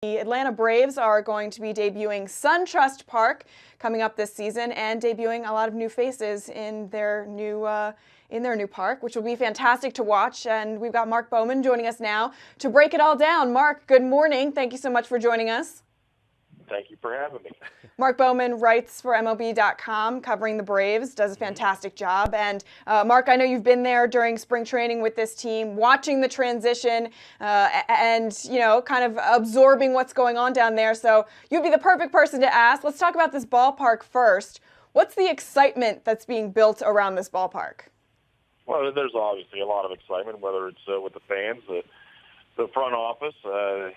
The Atlanta Braves are going to be debuting SunTrust Park coming up this season and debuting a lot of new faces in their new park, which will be fantastic to watch. And we've got Mark Bowman joining us now to break it all down. Mark, good morning. Thank you so much for joining us. Thank you for having me. Mark Bowman writes for MLB.com, covering the Braves, does a fantastic job. And Mark, I know you've been there during spring training with this team, watching the transition and, kind of absorbing what's going on down there. So you'd be the perfect person to ask. Let's talk about this ballpark first. What's the excitement that's being built around this ballpark? Well, there's obviously a lot of excitement, whether it's with the fans, the front office, the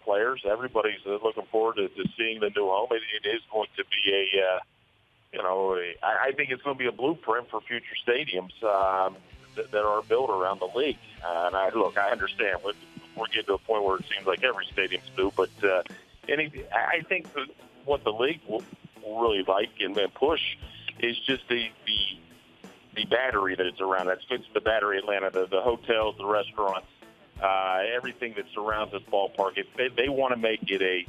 players. Everybody's looking forward to seeing the new home. It is going to be I think it's going to be a blueprint for future stadiums that are built around the league. And I understand we're getting to a point where it seems like every stadium's new, but I think what the league will really like and push is just the battery that it's around. That's the Battery Atlanta, the hotels, the restaurants. Everything that surrounds this ballpark, they want to make it a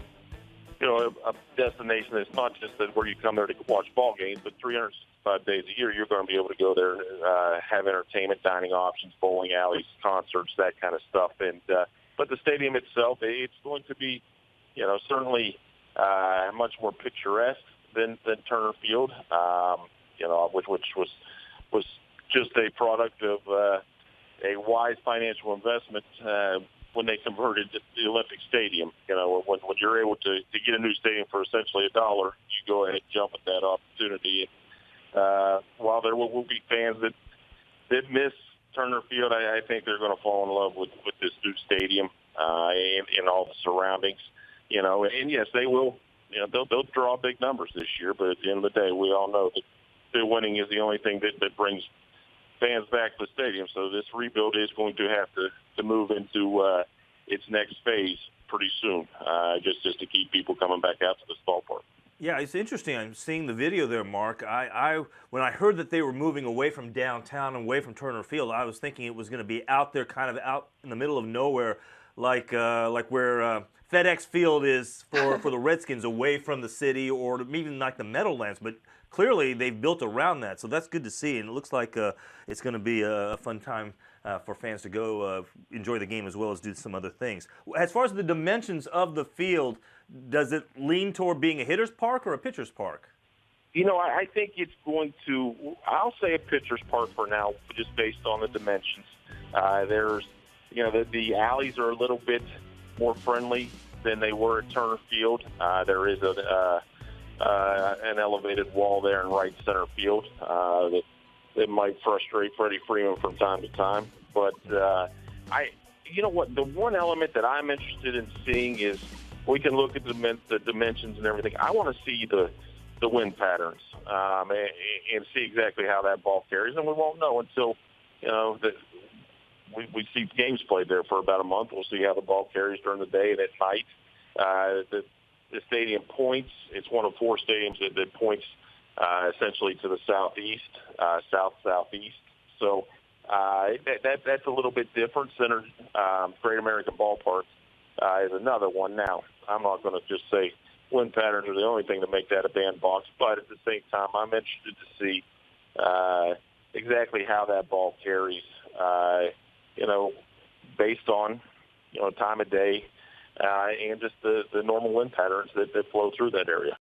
destination that's not just where you come there to watch ball games, but 365 days a year you're going to be able to go there, have entertainment, dining options, bowling alleys, concerts, that kind of stuff. And but the stadium itself, it's going to be, certainly much more picturesque than Turner Field, which was just a product of a wise financial investment when they converted the Olympic Stadium. When you're able to get a new stadium for essentially $1, you go ahead and jump at that opportunity. While there will be fans that miss Turner Field, I think they're going to fall in love with this new stadium and all the surroundings. And yes, they will. They'll draw big numbers this year, but at the end of the day, we all know that winning is the only thing that brings fans back to the stadium. So this rebuild is going to have to move into its next phase pretty soon, just to keep people coming back out to this ballpark. Yeah, it's interesting. I'm seeing the video there, Mark. When I heard that they were moving away from downtown and away from Turner Field, I was thinking it was going to be out there, kind of out in the middle of nowhere, like where FedEx Field is for the Redskins, away from the city, or even like the Meadowlands. But clearly, they've built around that, so that's good to see. And it looks like it's going to be a fun time for fans to go enjoy the game as well as do some other things. As far as the dimensions of the field, does it lean toward being a hitter's park or a pitcher's park? I think it's going to, I'll say a pitcher's park for now, just based on the dimensions. There's, the alleys are a little bit more friendly than they were at Turner Field. There is an elevated wall there in right center field that might frustrate Freddie Freeman from time to time. But the one element that I'm interested in seeing is we can look at the dimensions and everything. I want to see the wind patterns and see exactly how that ball carries, and we won't know until we see games played there for about a month. We'll see how the ball carries during the day and at night. The stadium points. It's one of 4 stadiums that points essentially to the southeast, southeast. So that's a little bit different. Great American Ballpark is another one. Now, I'm not going to just say wind patterns are the only thing to make that a bandbox, but at the same time, I'm interested to see exactly how that ball carries, based on time of day, and just the normal wind patterns that flow through that area.